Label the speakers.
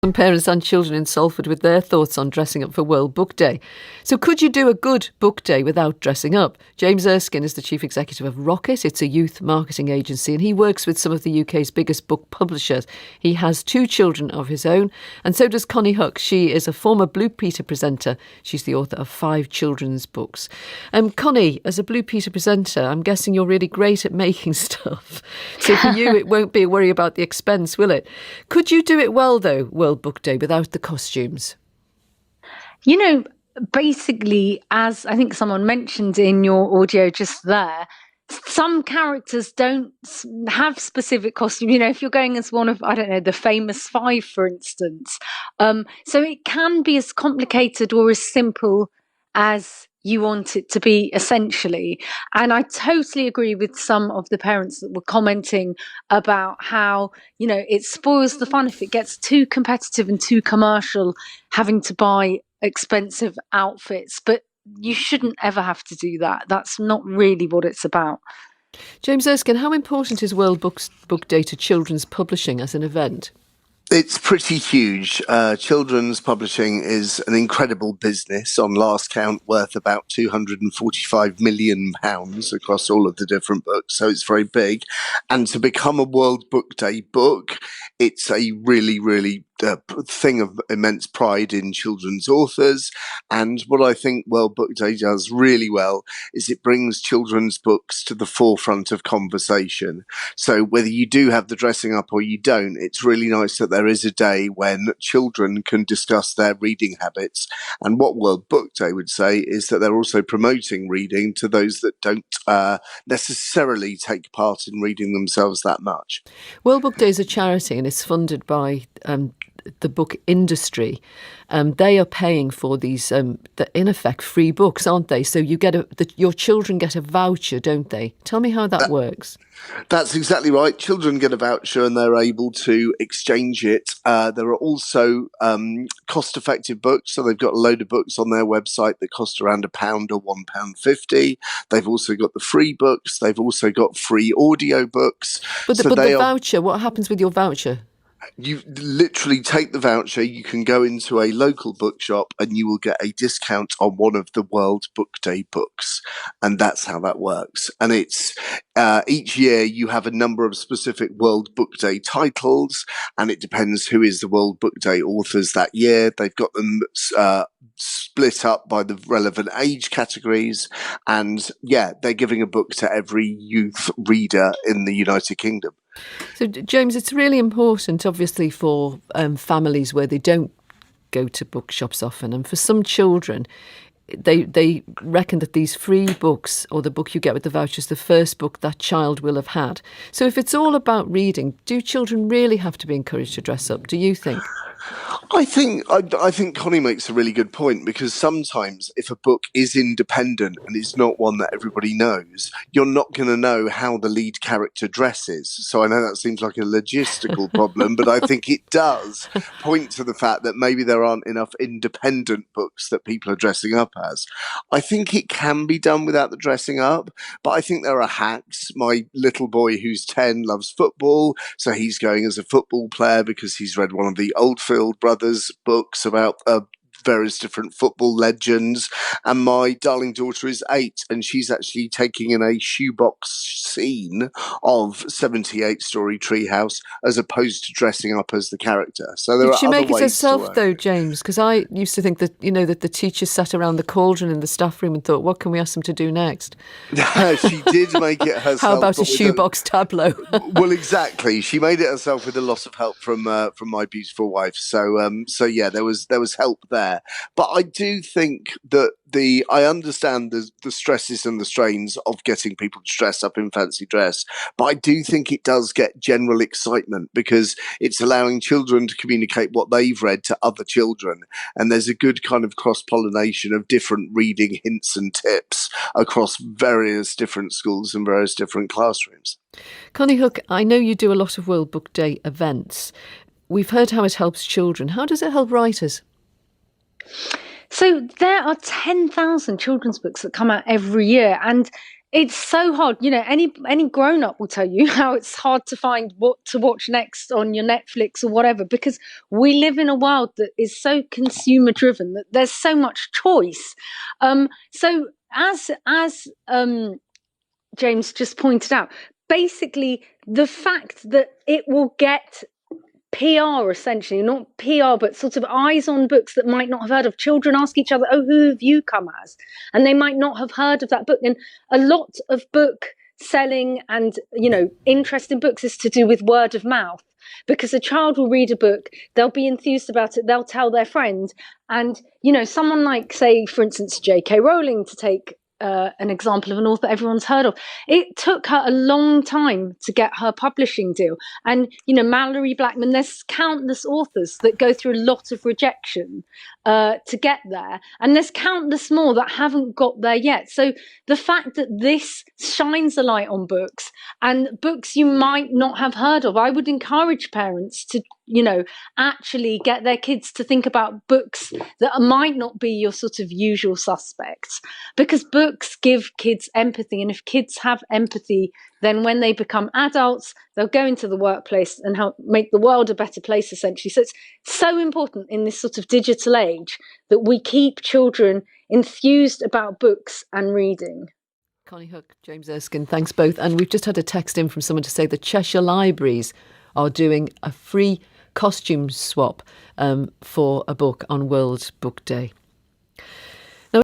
Speaker 1: Some parents and children in Salford with their thoughts on dressing up for World Book Day. So could you do a good book day without dressing up? James Erskine is the chief executive of Rocket. It's a youth marketing agency and he works with some of the UK's biggest book publishers. He has 2 children of his own and so does Connie Hook. She is a former Blue Peter presenter. She's the author of 5 children's books. Connie, as a Blue Peter presenter, I'm guessing you're really great at making stuff. So for you, it won't be a worry about the expense, will it? Could you do it well, though, World Book Day, without the costumes?
Speaker 2: You know, basically, as I think someone mentioned in your audio just there, some characters don't have specific costumes. You know, if you're going as one of, I don't know, the famous 5, for instance. So it can be as complicated or as simple as you want it to be, essentially. And I totally agree with some of the parents that were commenting about how, you know, it spoils the fun if it gets too competitive and too commercial, having to buy expensive outfits. But you shouldn't ever have to do that. That's not really what it's about.
Speaker 1: James Erskine, how important is World Book Day to children's publishing as an event?
Speaker 3: It's pretty huge. Children's publishing is an incredible business, on last count worth about £245 million across all of the different books. So it's very big. And to become a World Book Day book, it's a really, really thing of immense pride in children's authors. And what I think World Book Day does really well is it brings children's books to the forefront of conversation. So whether you do have the dressing up or you don't, it's really nice that there is a day when children can discuss their reading habits. And what World Book Day would say is that they're also promoting reading to those that don't necessarily take part in reading themselves that much.
Speaker 1: World Book Day is a charity and it's funded by the book industry. They are paying for these, in effect, free books, aren't they? So you get your children get a voucher, don't they? Tell me how that works.
Speaker 3: That's exactly right. Children get a voucher and they're able to exchange it. There are also cost-effective books. So they've got a load of books on their website that cost around £1 or £1.50. They've also got the free books. They've also got free audio books.
Speaker 1: But the voucher, what happens with your voucher?
Speaker 3: You literally take the voucher, you can go into a local bookshop and you will get a discount on one of the World Book Day books. And that's how that works. And it's each year you have a number of specific World Book Day titles, and it depends who is the World Book Day authors that year. They've got them split up by the relevant age categories. And yeah, they're giving a book to every youth reader in the United Kingdom.
Speaker 1: So, James, it's really important, obviously, for families where they don't go to bookshops often. And for some children, they reckon that these free books, or the book you get with the voucher, is the first book that child will have had. So if it's all about reading, do children really have to be encouraged to dress up, do you think?
Speaker 3: I think Connie makes a really good point, because sometimes if a book is independent and it's not one that everybody knows, you're not going to know how the lead character dresses. So I know that seems like a logistical problem, but I think it does point to the fact that maybe there aren't enough independent books that people are dressing up as. I think it can be done without the dressing up, but I think there are hacks. My little boy who's 10 loves football, so he's going as a football player because he's read one of the Oldfield Brothers books about various different football legends. And my darling daughter is 8 and she's actually taking in a shoebox scene of 78 Story Treehouse as opposed to dressing up as the character. So there
Speaker 1: Did
Speaker 3: are
Speaker 1: she
Speaker 3: other
Speaker 1: make it
Speaker 3: ways
Speaker 1: herself though, James? Because I used to think that, you know, that the teachers sat around the cauldron in the staff room and thought, what can we ask them to do next?
Speaker 3: She did make it herself.
Speaker 1: How about a shoebox tableau?
Speaker 3: Well, exactly. She made it herself with a lot of help from my beautiful wife. So yeah, there was help there. But I do think that I understand the stresses and the strains of getting people to dress up in fancy dress, but I do think it does get general excitement because it's allowing children to communicate what they've read to other children. And there's a good kind of cross-pollination of different reading hints and tips across various different schools and various different classrooms.
Speaker 1: Connie Hook, I know you do a lot of World Book Day events. We've heard how it helps children. How does it help writers?
Speaker 2: So there are 10,000 children's books that come out every year, and It's so hard. Any grown up will tell you how it's hard to find what to watch next on your Netflix or whatever, because we live in a world that is so consumer driven that there's so much choice. So as James just pointed out, basically the fact that it will get PR, essentially, not PR, but sort of eyes on books that might not have heard of. Children ask each other, oh, who have you come as? And they might not have heard of that book. And a lot of book selling and, interest in books is to do with word of mouth, because a child will read a book, they'll be enthused about it, they'll tell their friend. And, someone like, say, for instance, J.K. Rowling, to take an example of an author everyone's heard of. It took her a long time to get her publishing deal. And, Mallory Blackman, there's countless authors that go through a lot of rejection to get there. And there's countless more that haven't got there yet. So the fact that this shines a light on books, and books you might not have heard of, I would encourage parents to, actually get their kids to think about books that might not be your sort of usual suspects, because books give kids empathy. And if kids have empathy, then when they become adults, they'll go into the workplace and help make the world a better place, essentially. So it's so important in this sort of digital age that we keep children enthused about books and reading.
Speaker 1: Connie Hook, James Erskine, thanks both. And we've just had a text in from someone to say the Cheshire Libraries are doing a free costume swap for a book on World Book Day.